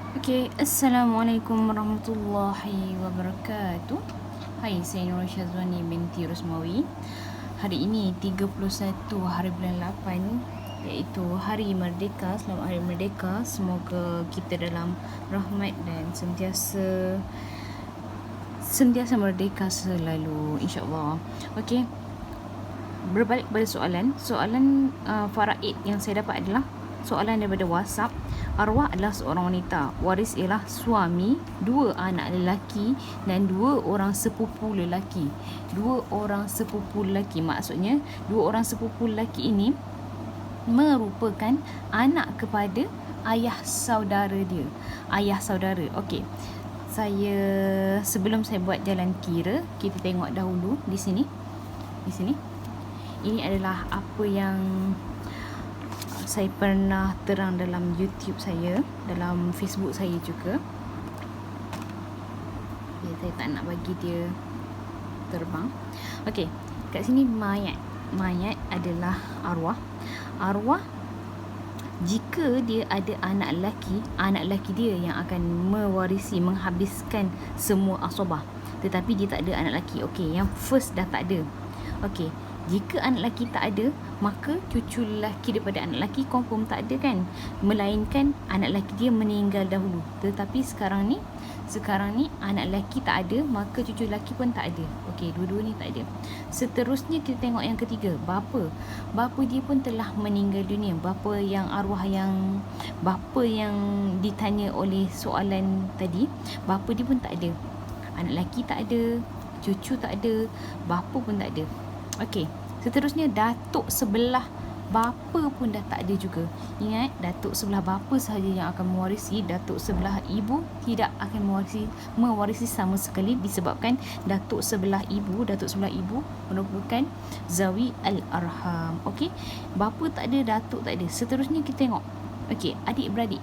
Okay, Assalamualaikum warahmatullahi wabarakatuh. Hai, saya Nur Syazwani binti Rosmawi. Hari ini 31 hari bulan 8, iaitu Hari Merdeka. Selamat Hari Merdeka. Semoga kita dalam rahmat dan sentiasa merdeka selalu, insya-Allah. Okey. Berbalik pada soalan faraid yang saya dapat adalah soalan daripada WhatsApp. Arwah adalah seorang wanita, waris ialah suami, 2 anak lelaki dan 2 orang sepupu lelaki. 2 orang sepupu lelaki, maksudnya 2 orang sepupu lelaki ini merupakan anak kepada ayah saudara dia. Ayah saudara. Okey. Sebelum saya buat jalan kira, kita tengok dahulu di sini. Di sini. Ini adalah apa yang saya pernah terang dalam YouTube saya, dalam Facebook saya juga. Ya, saya tak nak bagi dia terbang. Okey, kat sini mayat. Mayat adalah arwah. Arwah, jika dia ada anak lelaki dia yang akan mewarisi, menghabiskan semua asabah. Tetapi dia tak ada anak lelaki. Okey, yang first dah tak ada. Okey, jika anak lelaki tak ada, maka cucu lelaki daripada anak lelaki confirm tak ada kan, melainkan anak lelaki dia meninggal dahulu. Tetapi sekarang ni anak lelaki tak ada, maka cucu lelaki pun tak ada. Okey, dua-dua ni tak ada. Seterusnya kita tengok yang ketiga, bapa. Bapa dia pun telah meninggal dunia. Bapa yang ditanya oleh soalan tadi, bapa dia pun tak ada. Anak lelaki tak ada, cucu tak ada, bapa pun tak ada. Okey, seterusnya datuk sebelah bapa pun dah tak ada juga. Ingat, datuk sebelah bapa sahaja yang akan mewarisi, datuk sebelah ibu tidak akan mewarisi sama sekali, disebabkan datuk sebelah ibu merupakan zawi al-arham. Okey, bapa tak ada, datuk tak ada. Seterusnya kita tengok. Okey, adik-beradik.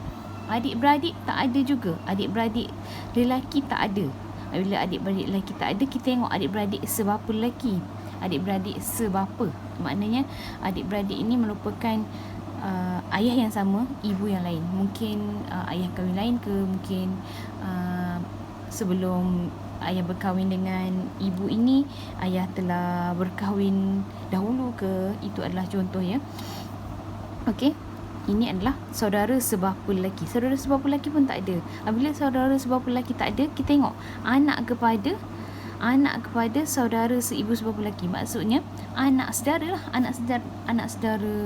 Adik-beradik tak ada juga. Adik-beradik lelaki tak ada. Bila adik-beradik lelaki tak ada, kita tengok adik-beradik sebapa lelaki. Adik-beradik sebapa, maknanya adik-beradik ini merupakan ayah yang sama, ibu yang lain. Mungkin ayah kahwin lain ke, mungkin sebelum ayah berkahwin dengan ibu ini, ayah telah berkahwin dahulu ke. Itu adalah contoh ya. Okey, ini adalah saudara sebapa lelaki. Saudara sebapa lelaki pun tak ada. Apabila saudara sebapa lelaki tak ada, kita tengok anak kepada saudara seibu sebapa lelaki. Maksudnya anak saudara lah, anak saudara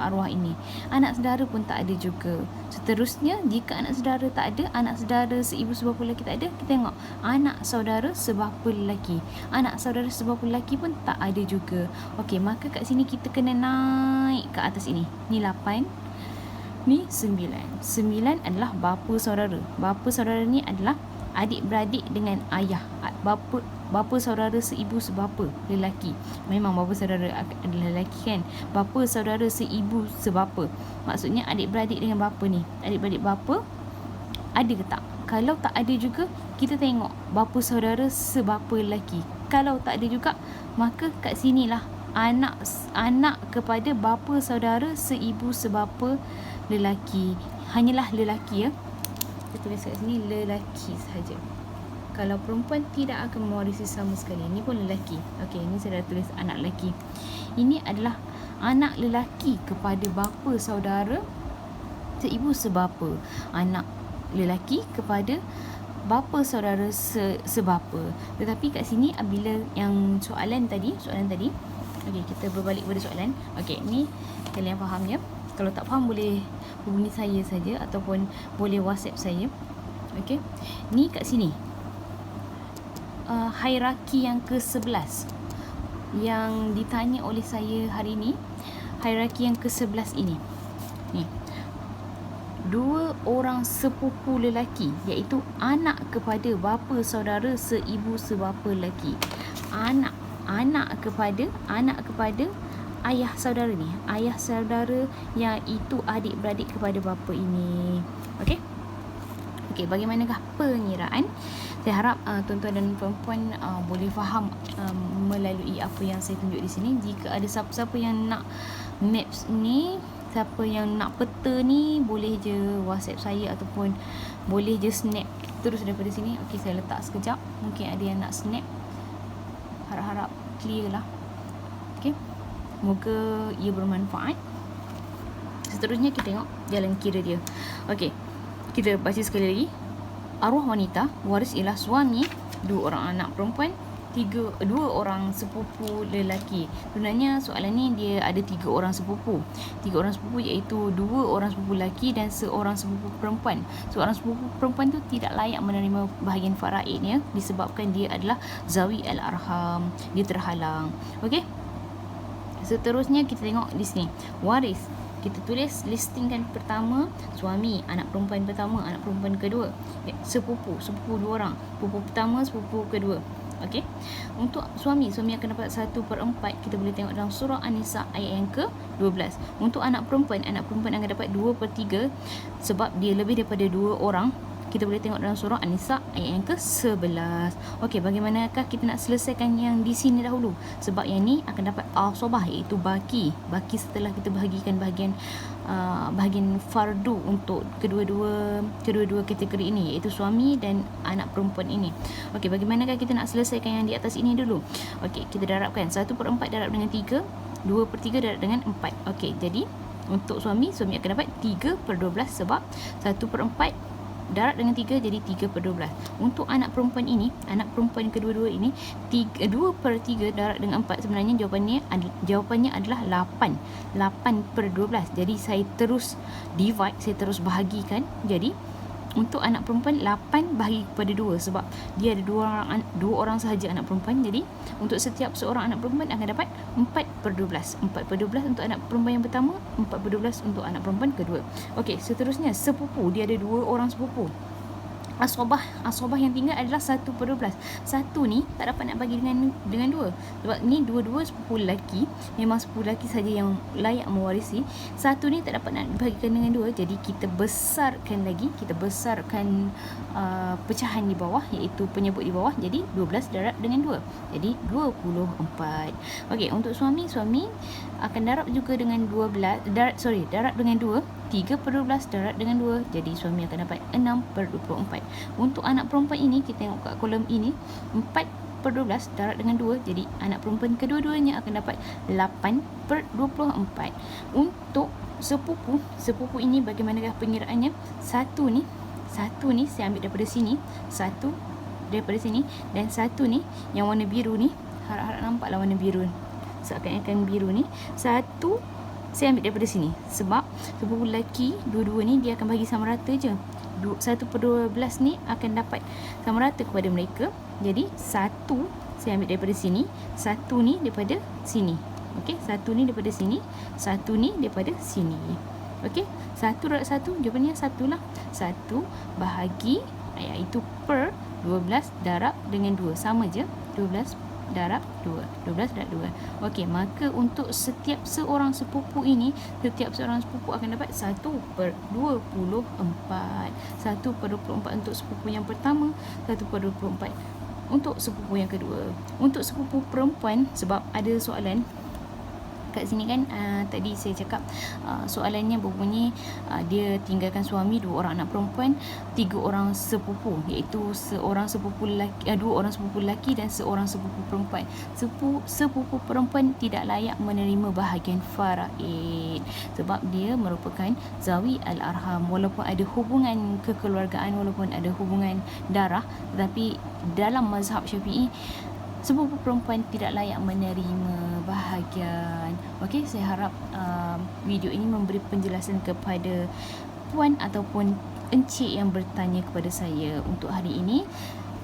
arwah ini. Anak saudara pun tak ada juga. Seterusnya, jika anak saudara tak ada, anak saudara seibu sebapa lelaki tak ada, kita tengok anak saudara sebapa lelaki. Anak saudara sebapa lelaki pun tak ada juga. Okey, maka kat sini kita kena naik ke atas ini. Ni 8, ni 9. 9 adalah bapa saudara. Bapa saudara ni adalah adik-beradik dengan ayah. Bapa saudara seibu sebapa lelaki. Memang bapa saudara adalah lelaki kan. Bapa saudara seibu sebapa, maksudnya adik-beradik dengan bapa ni. Adik-beradik bapa ada ke tak? Kalau tak ada juga, kita tengok bapa saudara sebapa lelaki. Kalau tak ada juga, maka kat sinilah anak kepada bapa saudara seibu sebapa lelaki. Hanyalah lelaki ya. Kita tulis kat sini lelaki sahaja. Kalau perempuan tidak akan mewarisi sama sekali. Ini pun lelaki. Okey, ini saya dah tulis anak lelaki. Ini adalah anak lelaki kepada bapa saudara seibu sebapa. Anak lelaki kepada bapa saudara sebapa. Tetapi kat sini apabila yang soalan tadi. Okey, kita berbalik pada soalan. Okey, ni kalian faham ya. Kalau tak faham boleh hubungi saya saja ataupun boleh WhatsApp saya. Okey. Ni kat sini. Hierarki yang ke-11 yang ditanya oleh saya hari ini. Hierarki yang ke-11 ini. Ni. 2 orang sepupu lelaki, iaitu anak kepada bapa saudara seibu sebapa lelaki. Anak kepada ayah saudara ni. Ayah saudara iaitu adik-beradik kepada bapa ini. Okey? Okey, bagaimanakah pengiraan? Saya harap tuan-tuan dan puan-puan boleh faham melalui apa yang saya tunjuk di sini. Jika ada siapa-siapa yang nak maps ni, siapa yang nak peta ni boleh je WhatsApp saya ataupun boleh je snap terus daripada sini. Okey, saya letak sekejap. Mungkin ada yang nak snap. Harap-harap clear lah. Okey. Moga ia bermanfaat. Seterusnya kita tengok jalan kira dia. Okey. Kita baca sekali lagi. Arwah wanita waris ialah suami, 2 orang anak perempuan, 2 orang sepupu lelaki. Sebenarnya soalan ni dia ada 3 orang sepupu. 3 orang sepupu iaitu 2 orang sepupu lelaki dan seorang sepupu perempuan. Seorang sepupu perempuan tu tidak layak menerima bahagian faraid ya, disebabkan dia adalah zawi al-arham, dia terhalang. Okey. Seterusnya kita tengok di sini. Waris. Kita tulis listingkan pertama suami, anak perempuan pertama, anak perempuan kedua, sepupu 2 orang, sepupu pertama, sepupu kedua. Okey. Untuk suami akan dapat 1/4. Kita boleh tengok dalam surah An-Nisa ayat yang ke-12. Untuk anak perempuan akan dapat 2/3 sebab dia lebih daripada 2 orang. Kita boleh tengok dalam surah An-Nisa ayat yang ke-11. Okey, bagaimanakah kita nak selesaikan yang di sini dahulu? Sebab yang ni akan dapat asobah iaitu baki setelah kita bahagikan bahagian fardu untuk kedua-dua kategori ini iaitu suami dan anak perempuan ini. Okey, bagaimanakah kita nak selesaikan yang di atas ini dulu? Okey, kita darabkan 1/4 darab dengan 3, 2/3 darab dengan 4. Okey, jadi untuk suami akan dapat 3/12 sebab 1/4 darab dengan 3 jadi 3/12. Untuk anak perempuan kedua-dua ini 2/3 darab dengan 4. Sebenarnya jawapannya adalah 8/12. Jadi saya terus divide, saya terus bahagikan. Jadi untuk anak perempuan 8 bahagi kepada 2 sebab dia ada 2 orang sahaja anak perempuan. Jadi untuk setiap seorang anak perempuan akan dapat 4/12. 4/12 untuk anak perempuan yang pertama, 4/12 untuk anak perempuan kedua. Okey, seterusnya sepupu, dia ada 2 orang sepupu. Asobah yang tinggal adalah 1/12. 1 ni tak dapat nak bagi dengan 2 sebab ni dua-dua sepupu lelaki, memang sepupu lelaki saja yang layak mewarisi. 1 ni tak dapat nak dibagikan dengan 2, jadi kita besarkan pecahan di bawah iaitu penyebut di bawah, jadi 12 darab dengan 2 jadi 24. Okey, untuk suami akan darab juga dengan darab dengan 2, 3/12 darab dengan 2 jadi suami akan dapat 6/24. Untuk anak perempuan ini kita tengok kat kolom ini 4/12 darab dengan 2 jadi anak perempuan kedua-duanya akan dapat 8/24. Untuk sepupu ini bagaimanakah pengiraannya? Satu ni saya ambil daripada sini, satu daripada sini, dan satu ni yang warna biru ni, harap-harap nampaklah warna biru, seakan-akan biru ni, satu saya ambil daripada sini sebab sepupu lelaki dua-dua ni dia akan bagi sama rata je. 1/12 ni akan dapat sama rata kepada mereka. Jadi satu saya ambil daripada sini, satu ni daripada sini. Okey, satu ni daripada sini, satu ni daripada sini. Okey, 1 darab 1 jawapannya 1 lah. 1 bahagi iaitu per 12 darab dengan 2 sama je, 12 darab 2, 12 darab 2. Okey, maka untuk setiap seorang sepupu akan dapat 1/24. 1/24 untuk sepupu yang pertama, 1/24 untuk sepupu yang kedua. Untuk sepupu perempuan, sebab ada soalan kat sini kan, tadi saya cakap soalannya berbunyi dia tinggalkan suami, 2 orang anak perempuan, 3 orang sepupu, iaitu seorang sepupu lelaki, 2 orang sepupu lelaki dan seorang sepupu perempuan. Sepupu perempuan tidak layak menerima bahagian faraid sebab dia merupakan zawi al-arham. Walaupun ada hubungan kekeluargaan, walaupun ada hubungan darah, tetapi dalam mazhab Syafi'i sepupu perempuan tidak layak menerima bahagian. Okey, saya harap video ini memberi penjelasan kepada puan ataupun encik yang bertanya kepada saya untuk hari ini.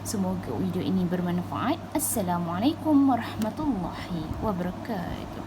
Semoga video ini bermanfaat. Assalamualaikum warahmatullahi wabarakatuh.